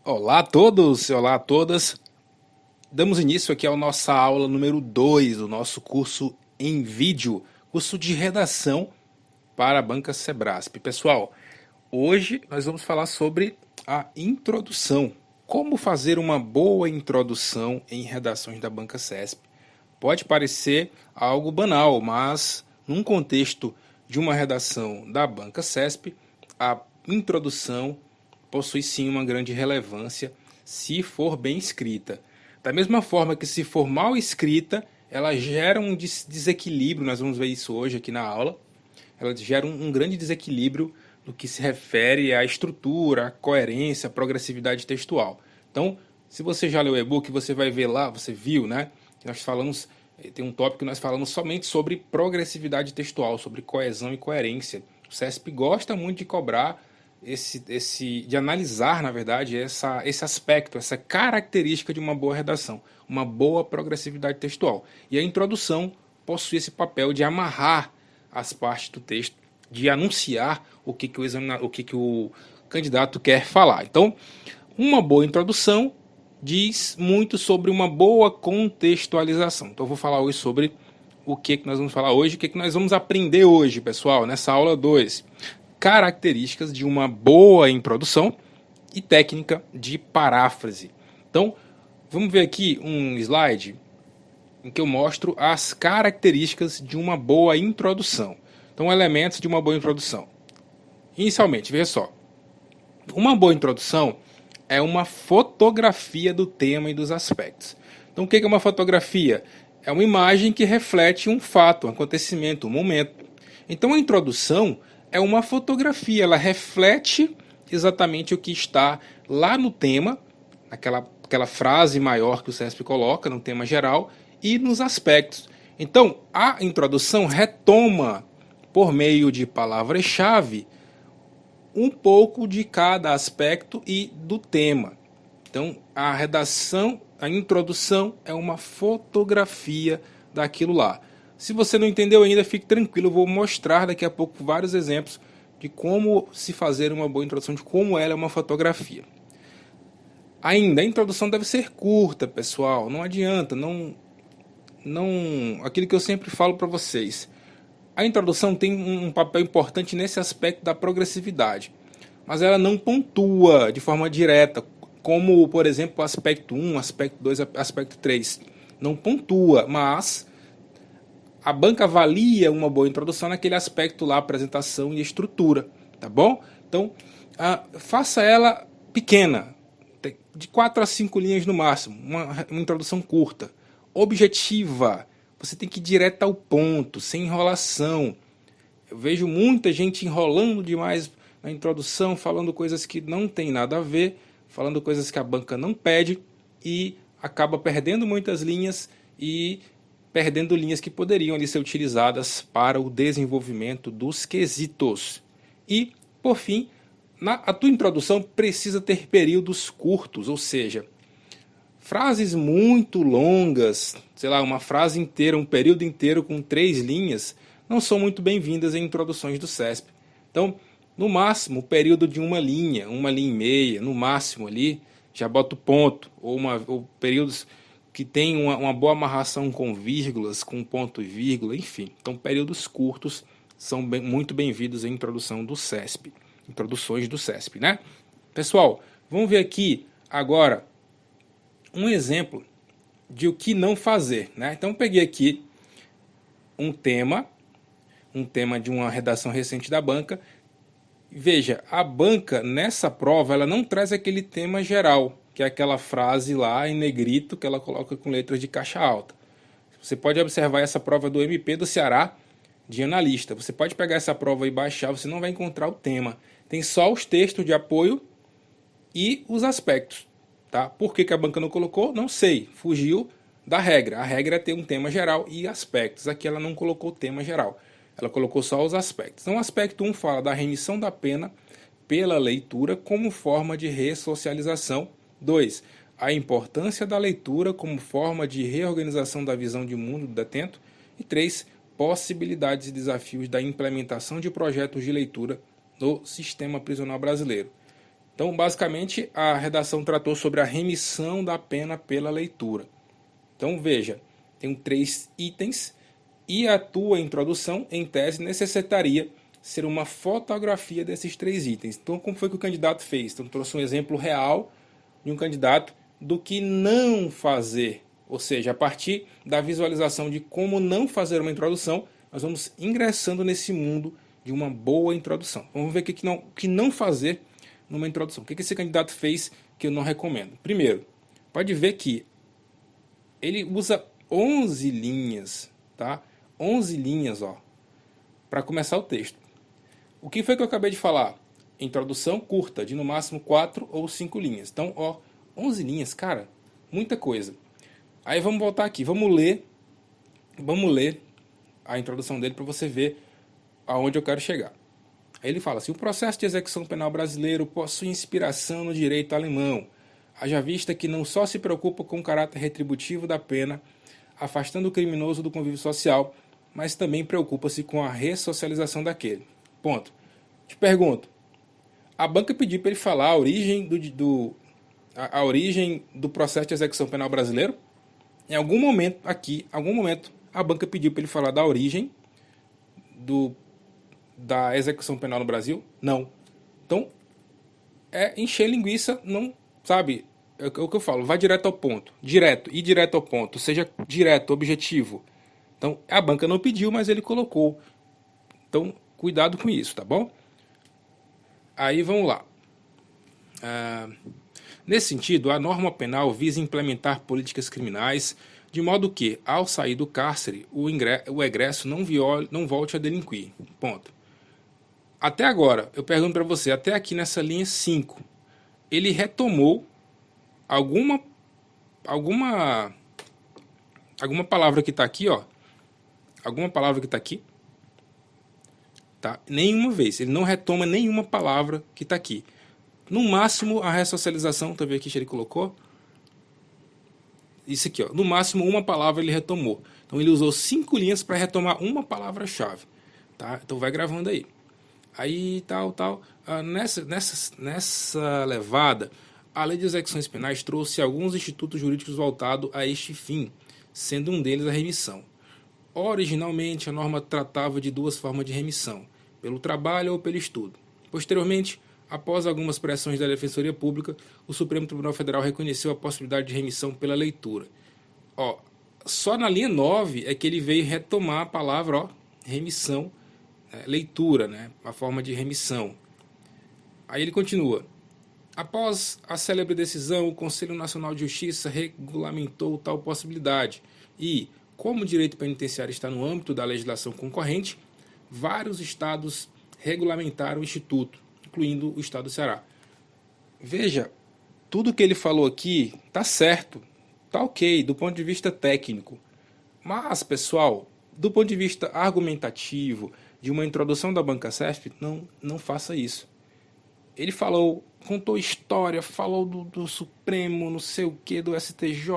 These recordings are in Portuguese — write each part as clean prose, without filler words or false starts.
Olá a todos, olá a todas. Damos início aqui à nossa aula número 2 do nosso curso em vídeo, curso de redação para a banca Sebrasp. Pessoal, hoje nós vamos falar sobre a introdução. Como fazer uma boa introdução em redações da banca CESP. Pode parecer algo banal, mas num contexto de uma redação da banca CESP, a introdução possui sim uma grande relevância se for bem escrita. Da mesma forma que se for mal escrita, ela gera um desequilíbrio, nós vamos ver isso hoje aqui na aula, ela gera um grande desequilíbrio no que se refere à estrutura, à coerência, à progressividade textual. Então, se você já leu o e-book, você vai ver lá, você viu, né? Nós falamos, tem um tópico que nós falamos somente sobre progressividade textual, sobre coesão e coerência. O CESP gosta muito de cobrar de analisar, na verdade, esse aspecto, essa característica de uma boa redação, uma boa progressividade textual. E a introdução possui esse papel de amarrar as partes do texto, de anunciar o que o candidato quer falar. Então, uma boa introdução diz muito sobre uma boa contextualização. Então, eu vou falar hoje sobre o que nós vamos falar hoje, o que nós vamos aprender hoje, pessoal, nessa aula 2. Características de uma boa introdução e técnica de paráfrase. Então, vamos ver aqui um slide em que eu mostro as características de uma boa introdução. Então, elementos de uma boa introdução. Inicialmente, veja só. Uma boa introdução é uma fotografia do tema e dos aspectos. Então, o que é uma fotografia? É uma imagem que reflete um fato, um acontecimento, um momento. Então, a introdução é uma fotografia, ela reflete exatamente o que está lá no tema, aquela frase maior que o CESP coloca no tema geral, e nos aspectos. Então, a introdução retoma, por meio de palavras-chave, um pouco de cada aspecto e do tema. Então, a redação, a introdução é uma fotografia daquilo lá. Se você não entendeu ainda, fique tranquilo, eu vou mostrar daqui a pouco vários exemplos de como se fazer uma boa introdução, de como ela é uma fotografia. Ainda, a introdução deve ser curta, pessoal, não adianta, aquilo que eu sempre falo para vocês. A introdução tem um papel importante nesse aspecto da progressividade, mas ela não pontua de forma direta, como, por exemplo, o aspecto 1, aspecto 2, aspecto 3. Não pontua, mas a banca avalia uma boa introdução naquele aspecto lá, apresentação e estrutura, tá bom? Então, faça ela pequena, de 4 a 5 linhas no máximo, uma introdução curta, objetiva. Você tem que ir direto ao ponto, sem enrolação. Eu vejo muita gente enrolando demais na introdução, falando coisas que não tem nada a ver, falando coisas que a banca não pede e acaba perdendo muitas linhas e perdendo linhas que poderiam ali ser utilizadas para o desenvolvimento dos quesitos. E, por fim, a tua introdução precisa ter períodos curtos, ou seja, frases muito longas, sei lá, uma frase inteira, um período inteiro com 3 linhas, não são muito bem-vindas em introduções do CESP. Então, no máximo, o período de uma linha e meia, no máximo ali, já bota o ponto, ou períodos que tem uma boa amarração com vírgulas, com ponto e vírgula, enfim. Então, períodos curtos são muito bem-vindos em introdução do CESP, introduções do CESP, né? Pessoal, vamos ver aqui agora um exemplo de o que não fazer, né? Então, peguei aqui um tema de uma redação recente da banca. Veja, a banca, nessa prova, ela não traz aquele tema geral, que é aquela frase lá em negrito que ela coloca com letras de caixa alta. Você pode observar essa prova do MP do Ceará de analista. Você pode pegar essa prova e baixar, você não vai encontrar o tema. Tem só os textos de apoio e os aspectos. Tá? Por que a banca não colocou? Não sei. Fugiu da regra. A regra é ter um tema geral e aspectos. Aqui ela não colocou tema geral. Ela colocou só os aspectos. Então, o aspecto 1 fala da remissão da pena pela leitura como forma de ressocialização. 2. A importância da leitura como forma de reorganização da visão de mundo do detento. E 3. Possibilidades e desafios da implementação de projetos de leitura no sistema prisional brasileiro. Então, basicamente, a redação tratou sobre a remissão da pena pela leitura. Então, veja, tem 3 itens e a tua introdução, em tese, necessitaria ser uma fotografia desses 3 itens. Então, como foi que o candidato fez? Então, trouxe um exemplo real de um candidato do que não fazer. Ou seja, a partir da visualização de como não fazer uma introdução, nós vamos ingressando nesse mundo de uma boa introdução. Vamos ver o que não fazer numa introdução. O que esse candidato fez que eu não recomendo? Primeiro, pode ver que ele usa 11 linhas, tá? 11 linhas, ó, para começar o texto. O que foi que eu acabei de falar? Introdução curta, de no máximo 4 ou 5 linhas. Então, ó, 11 linhas, cara, muita coisa. Aí vamos voltar aqui, vamos ler a introdução dele para você ver aonde eu quero chegar. Aí ele fala assim: o processo de execução penal brasileiro possui inspiração no direito alemão, haja vista que não só se preocupa com o caráter retributivo da pena, afastando o criminoso do convívio social, mas também preocupa-se com a ressocialização daquele. Ponto. Te pergunto, a banca pediu para ele falar a origem a origem do processo de execução penal brasileiro? Em algum momento aqui, a banca pediu para ele falar da origem da execução penal no Brasil? Não. Então, é encher linguiça, não, sabe? É o que eu falo, vai direto ao ponto. Direto ao ponto, seja direto, objetivo. Então, a banca não pediu, mas ele colocou. Então, cuidado com isso, tá bom? Aí vamos lá. Nesse sentido, a norma penal visa implementar políticas criminais de modo que, ao sair do cárcere, o egresso não volte a delinquir. Ponto. Até agora, eu pergunto para você, até aqui nessa linha 5, ele retomou alguma palavra que está aqui, ó. Alguma palavra que está aqui? Tá? Nenhuma vez. Ele não retoma nenhuma palavra que está aqui. No máximo, a ressocialização, tá vendo aqui que ele colocou? Isso aqui, ó. No máximo, uma palavra ele retomou. Então, ele usou 5 linhas para retomar uma palavra-chave. Tá? Então, vai gravando aí. Aí, tal. Nessa levada, a Lei de Execuções Penais trouxe alguns institutos jurídicos voltados a este fim, sendo um deles a remissão. Originalmente, a norma tratava de 2 formas de remissão, pelo trabalho ou pelo estudo. Posteriormente, após algumas pressões da Defensoria Pública, o Supremo Tribunal Federal reconheceu a possibilidade de remissão pela leitura. Ó, só na linha 9 é que ele veio retomar a palavra, ó, remissão, leitura, né, a forma de remissão. Aí ele continua. Após a célebre decisão, o Conselho Nacional de Justiça regulamentou tal possibilidade e, como o direito penitenciário está no âmbito da legislação concorrente, vários estados regulamentaram o Instituto, incluindo o estado do Ceará. Veja, tudo que ele falou aqui tá certo, tá ok, do ponto de vista técnico. Mas, pessoal, do ponto de vista argumentativo, de uma introdução da banca CESP, não faça isso. Ele contou história, falou do Supremo, não sei o que, do STJ,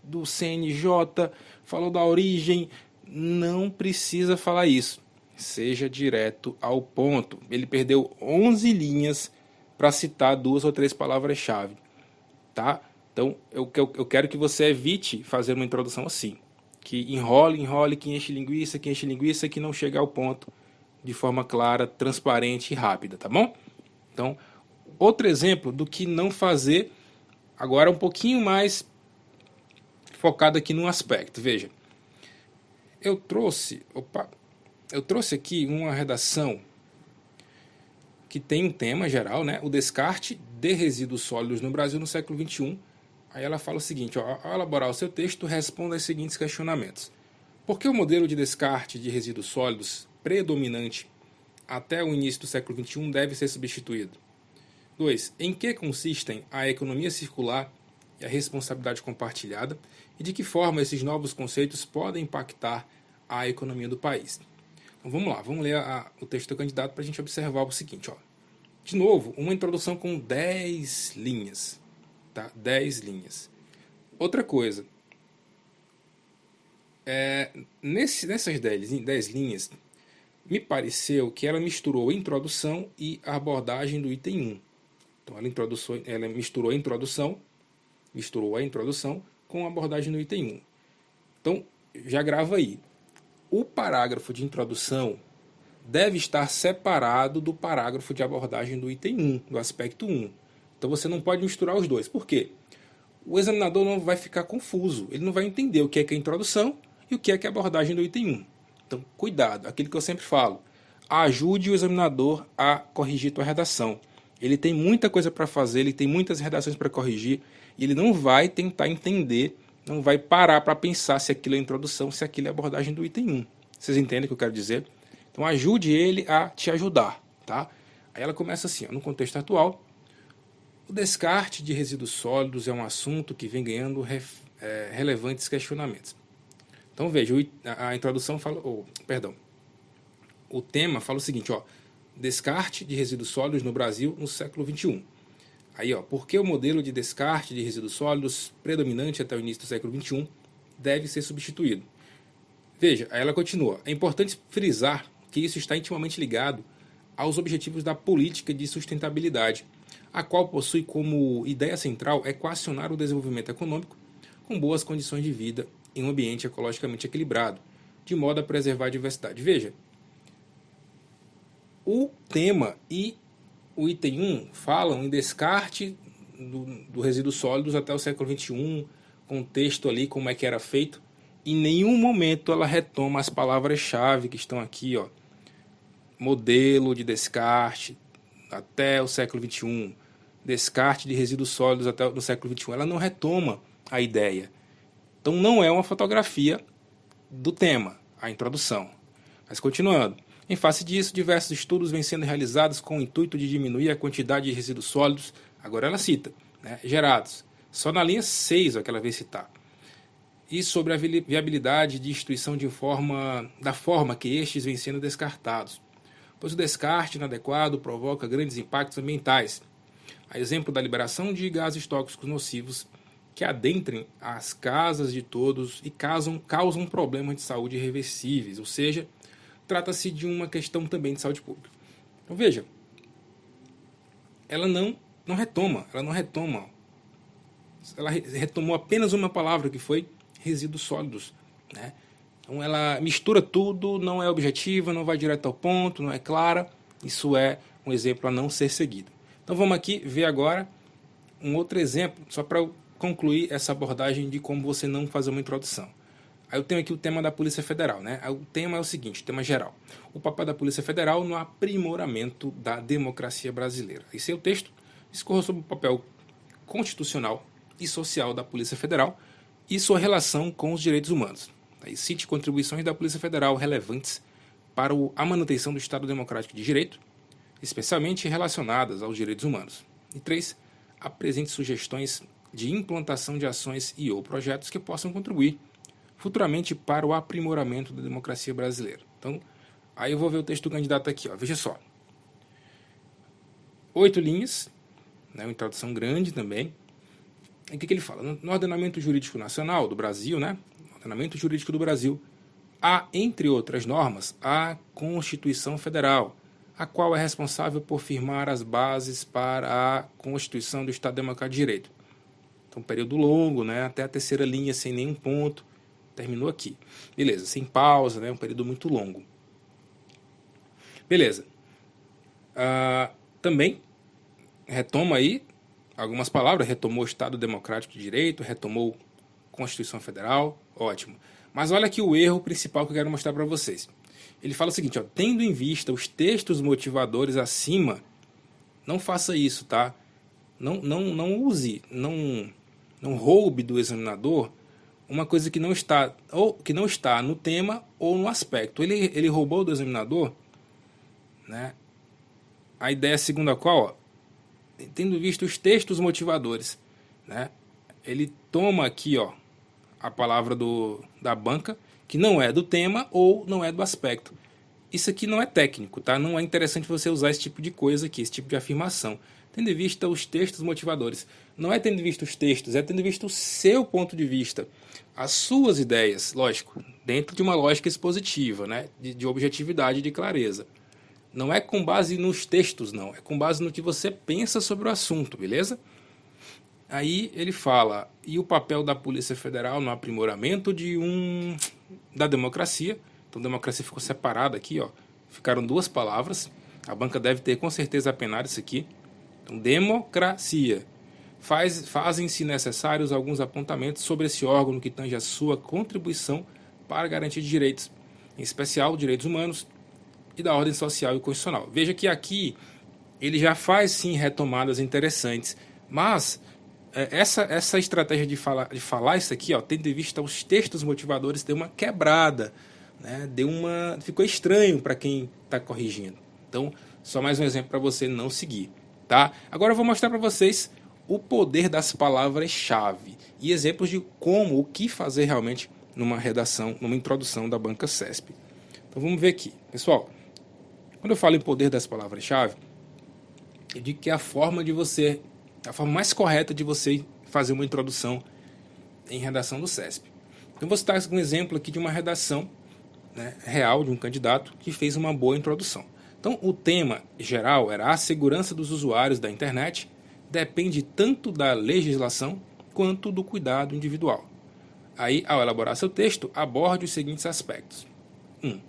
do CNJ, falou da origem. Não precisa falar isso. Seja direto ao ponto. Ele perdeu 11 linhas para citar 2 ou 3 palavras-chave. Tá? Então, eu quero que você evite fazer uma introdução assim. Que enrole, que enche linguiça, que não chega ao ponto de forma clara, transparente e rápida, tá bom? Então, outro exemplo do que não fazer, agora um pouquinho mais focado aqui num aspecto. Veja, eu trouxe aqui uma redação que tem um tema geral, né? O descarte de resíduos sólidos no Brasil no século XXI. Aí ela fala o seguinte, ó, ao elaborar o seu texto, responda aos seguintes questionamentos. Por que o modelo de descarte de resíduos sólidos predominante até o início do século XXI deve ser substituído? 2. Em que consistem a economia circular e a responsabilidade compartilhada e de que forma esses novos conceitos podem impactar a economia do país? Então vamos lá, vamos ler o texto do candidato para a gente observar o seguinte. Ó. De novo, uma introdução com 10 linhas. Tá? 10 linhas. Outra coisa, nessas 10 linhas, me pareceu que ela misturou a introdução e a abordagem do item 1. Então ela misturou a introdução com a abordagem no item 1. Então, já grava aí. O parágrafo de introdução deve estar separado do parágrafo de abordagem do item 1, do aspecto 1. Então você não pode misturar os dois. Por quê? O examinador não vai ficar confuso. Ele não vai entender o que é a introdução e o que é a abordagem do item 1. Então, cuidado, aquilo que eu sempre falo. Ajude o examinador a corrigir tua redação. Ele tem muita coisa para fazer, ele tem muitas redações para corrigir, e ele não vai tentar entender, não vai parar para pensar se aquilo é introdução, se aquilo é abordagem do item 1. Vocês entendem o que eu quero dizer? Então ajude ele a te ajudar, tá? Aí ela começa assim, ó, no contexto atual, o descarte de resíduos sólidos é um assunto que vem ganhando relevantes questionamentos. Então veja, a introdução fala, o tema fala o seguinte, ó, descarte de resíduos sólidos no Brasil no século XXI. Aí, ó, por que o modelo de descarte de resíduos sólidos predominante até o início do século XXI deve ser substituído? Veja, aí ela continua. É importante frisar que isso está intimamente ligado aos objetivos da política de sustentabilidade, a qual possui como ideia central equacionar o desenvolvimento econômico com boas condições de vida em um ambiente ecologicamente equilibrado, de modo a preservar a diversidade. Veja, o tema e o item 1 falam em descarte do resíduos sólidos até o século XXI, contexto ali, como é que era feito. Em nenhum momento ela retoma as palavras-chave que estão aqui, ó. Modelo de descarte até o século XXI, descarte de resíduos sólidos até o século XXI. Ela não retoma a ideia. Então não é uma fotografia do tema, a introdução. Mas continuando. Em face disso, diversos estudos vêm sendo realizados com o intuito de diminuir a quantidade de resíduos sólidos, agora ela cita, né, gerados. Só na linha 6 é que ela vem citar. E sobre a viabilidade de instituição da forma que estes vêm sendo descartados, pois o descarte inadequado provoca grandes impactos ambientais, a exemplo da liberação de gases tóxicos nocivos que adentrem as casas de todos e causam problemas de saúde irreversíveis, ou seja, trata-se de uma questão também de saúde pública. Então veja, ela não retoma, ela retomou apenas uma palavra que foi resíduos sólidos, né? Então ela mistura tudo, não é objetiva, não vai direto ao ponto, não é clara. Isso é um exemplo a não ser seguido. Então vamos aqui ver agora um outro exemplo, só para concluir essa abordagem de como você não fazer uma introdução. Aí eu tenho aqui o tema da Polícia Federal, né? O tema é o seguinte, o tema geral. O papel da Polícia Federal no aprimoramento da democracia brasileira. Esse é o texto. Discorra sobre o papel constitucional e social da Polícia Federal e sua relação com os direitos humanos. Aí cite contribuições da Polícia Federal relevantes para a manutenção do Estado Democrático de Direito, especialmente relacionadas aos direitos humanos. E 3. Apresente sugestões de implantação de ações e ou projetos que possam contribuir futuramente para o aprimoramento da democracia brasileira. Então, aí eu vou ver o texto do candidato aqui, ó. Veja só. 8 linhas, né, uma introdução grande também. E o que ele fala? No ordenamento jurídico nacional do Brasil, né, no ordenamento jurídico do Brasil, há, entre outras normas, a Constituição Federal, a qual é responsável por firmar as bases para a Constituição do Estado Democrático de Direito. Então, um período longo, né, até a terceira linha, sem nenhum ponto. Terminou aqui. Beleza, sem pausa, né? Um período muito longo. Beleza. Também retoma aí algumas palavras. Retomou o Estado Democrático de Direito, retomou Constituição Federal. Ótimo. Mas olha aqui o erro principal que eu quero mostrar para vocês. Ele fala o seguinte, ó, tendo em vista os textos motivadores acima, não faça isso, tá? Não use, não roube do examinador uma coisa que não está no tema ou no aspecto. Ele roubou do examinador, né, a ideia segundo a qual, ó, tendo visto os textos motivadores, né, ele toma aqui, ó, a palavra da banca, que não é do tema ou não é do aspecto. Isso aqui não é técnico, tá? Não é interessante você usar esse tipo de coisa aqui, esse tipo de afirmação. Tendo em vista os textos motivadores. Não é tendo visto os textos, é tendo visto o seu ponto de vista. As suas ideias, lógico, dentro de uma lógica expositiva, né? De objetividade e de clareza. Não é com base nos textos, não. É com base no que você pensa sobre o assunto, beleza? Aí ele fala, e o papel da Polícia Federal no aprimoramento da democracia. Então, democracia ficou separada aqui, ó. Ficaram duas palavras. A banca deve ter com certeza apenado isso aqui. Então, democracia. Fazem-se necessários alguns apontamentos sobre esse órgão no que tange a sua contribuição para a garantia de direitos, em especial direitos humanos e da ordem social e constitucional. Veja que aqui ele já faz sim retomadas interessantes, mas essa estratégia de falar isso aqui, ó, tendo em vista os textos motivadores, deu uma quebrada, né? Ficou estranho para quem está corrigindo. Então, só mais um exemplo para você não seguir, tá? Agora eu vou mostrar para vocês o poder das palavras-chave e exemplos de o que fazer realmente numa redação, numa introdução da banca CESP. Então vamos ver aqui, pessoal. Quando eu falo em poder das palavras-chave, eu digo que é a forma mais correta de você fazer uma introdução em redação do CESP. Então vou citar um exemplo aqui de uma redação, né, real de um candidato que fez uma boa introdução. Então o tema geral era a segurança dos usuários da internet depende tanto da legislação quanto do cuidado individual. Aí, ao elaborar seu texto, aborde os seguintes aspectos. 1.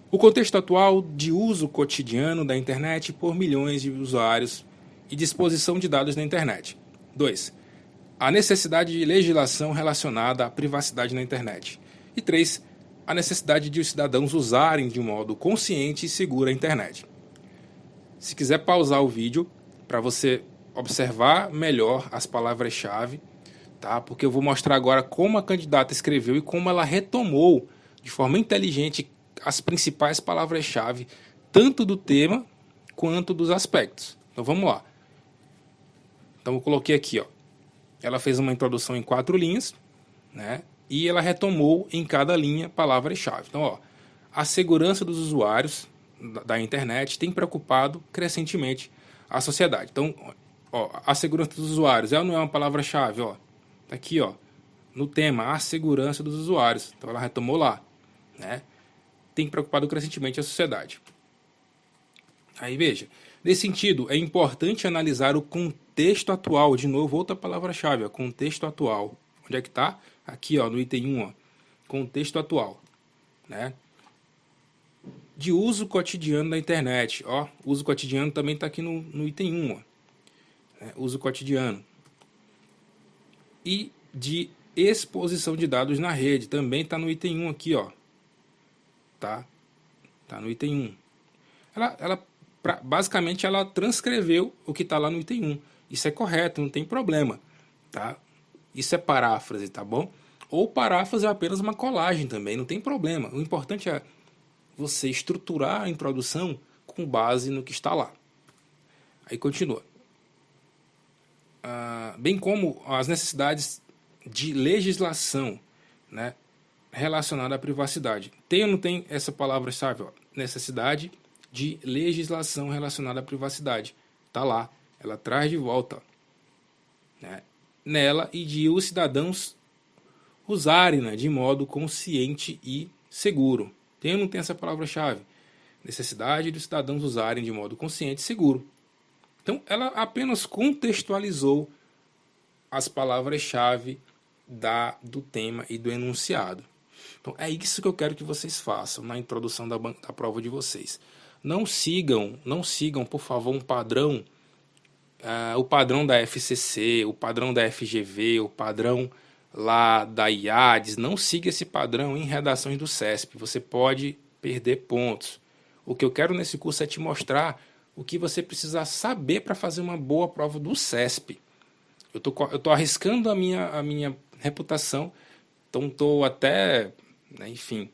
O contexto atual de uso cotidiano da internet por milhões de usuários e disposição de dados na internet. 2. A necessidade de legislação relacionada à privacidade na internet. E 3. A necessidade de os cidadãos usarem de modo consciente e seguro a internet. Se quiser pausar o vídeo para você observar melhor as palavras-chave, tá? Porque eu vou mostrar agora como a candidata escreveu e como ela retomou de forma inteligente as principais palavras-chave, tanto do tema quanto dos aspectos. Então vamos lá. Então eu coloquei aqui, ó. Ela fez uma introdução em 4 linhas, né? E ela retomou em cada linha palavras-chave. Então, ó, a segurança dos usuários da internet tem preocupado crescentemente a sociedade. Então, ó, a segurança dos usuários, ela não é uma palavra-chave, ó. Tá aqui, ó, no tema, a segurança dos usuários. Então ela retomou lá, né? Tem preocupado crescentemente a sociedade. Aí veja, nesse sentido, é importante analisar o contexto atual. De novo, outra palavra-chave, ó, contexto atual. Onde é que está? Aqui, ó, no item 1, ó, contexto atual, né? De uso cotidiano da internet, ó, uso cotidiano também está aqui no item 1, ó, né? Uso cotidiano. E de exposição de dados na rede, também está no item 1 aqui, ó, tá no item 1. Basicamente ela transcreveu o que está lá no item 1. Isso é correto, não tem problema, tá? Isso é paráfrase, tá bom? Ou paráfrase é apenas uma colagem também, não tem problema. O importante é você estruturar a introdução com base no que está lá. Aí continua. Bem como as necessidades de legislação, né, relacionada à privacidade. Tem ou não tem essa palavra-chave? Necessidade de legislação relacionada à privacidade. Está lá. Ela traz de volta, né, nela, e de os cidadãos usarem, né, de modo consciente e seguro. Tem ou não tem essa palavra-chave? Necessidade dos cidadãos usarem de modo consciente e seguro. Então, ela apenas contextualizou as palavras-chave do tema e do enunciado. Então, é isso que eu quero que vocês façam na introdução da prova de vocês. Não sigam, por favor, um padrão, o padrão da FCC, o padrão da FGV, o padrão lá da IADES. Não siga esse padrão em redações do CESP. Você pode perder pontos. O que eu quero nesse curso é te mostrar o que você precisa saber para fazer uma boa prova do CESP. Eu tô arriscando a minha reputação, então estou até, né, enfim,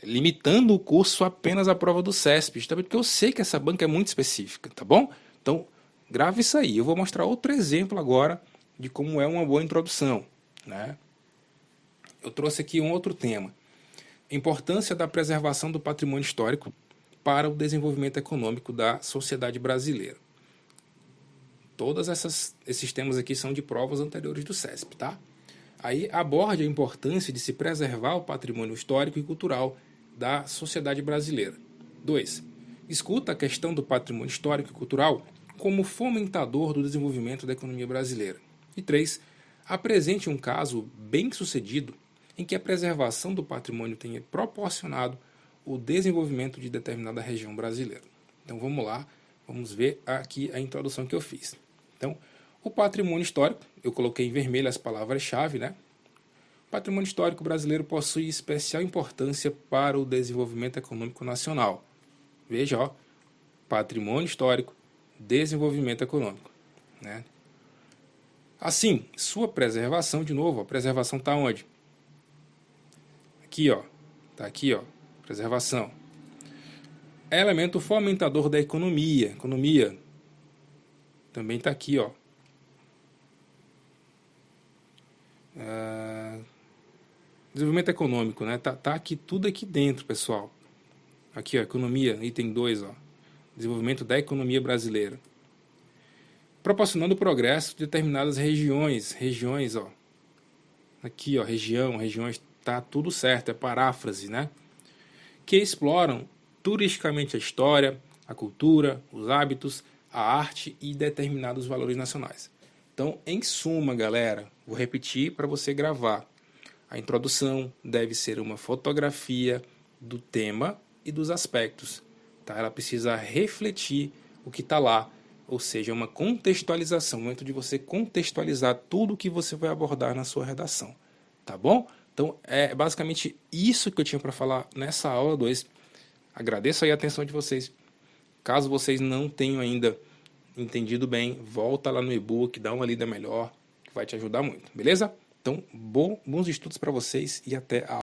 limitando o curso apenas à prova do CESP, justamente porque eu sei que essa banca é muito específica, tá bom? Então, grave isso aí. Eu vou mostrar outro exemplo agora de como é uma boa introdução, né? Eu trouxe aqui um outro tema. Importância da preservação do patrimônio histórico para o desenvolvimento econômico da sociedade brasileira. Todos esses temas aqui são de provas anteriores do CESP, tá? Aí aborde a importância de se preservar o patrimônio histórico e cultural da sociedade brasileira. 2. Discuta a questão do patrimônio histórico e cultural como fomentador do desenvolvimento da economia brasileira. E 3. Apresente um caso bem-sucedido em que a preservação do patrimônio tenha proporcionado o desenvolvimento de determinada região brasileira. Então vamos lá, vamos ver aqui a introdução que eu fiz. Então, o patrimônio histórico, eu coloquei em vermelho as palavras-chave, né? O patrimônio histórico brasileiro possui especial importância para o desenvolvimento econômico nacional. Veja, ó, patrimônio histórico, desenvolvimento econômico, né? Assim, sua preservação, de novo, a preservação está onde? Aqui, ó, tá aqui, ó, preservação. É elemento fomentador da economia. Economia também está aqui, ó. Desenvolvimento econômico, né? Tá aqui tudo aqui dentro, pessoal. Aqui, ó, economia, item 2, ó. Desenvolvimento da economia brasileira. Proporcionando progresso de determinadas regiões, ó. Aqui, ó, regiões, tá tudo certo, é paráfrase, né? Que exploram turisticamente a história, a cultura, os hábitos, a arte e determinados valores nacionais. Então, em suma, galera, vou repetir para você gravar. A introdução deve ser uma fotografia do tema e dos aspectos. Tá? Ela precisa refletir o que está lá, ou seja, uma contextualização, um momento de você contextualizar tudo o que você vai abordar na sua redação. Tá bom? Então, é basicamente isso que eu tinha para falar nessa aula 2. Agradeço aí a atenção de vocês. Caso vocês não tenham ainda entendido bem, volta lá no e-book, dá uma lida melhor, que vai te ajudar muito, beleza? Então, bons estudos para vocês e até a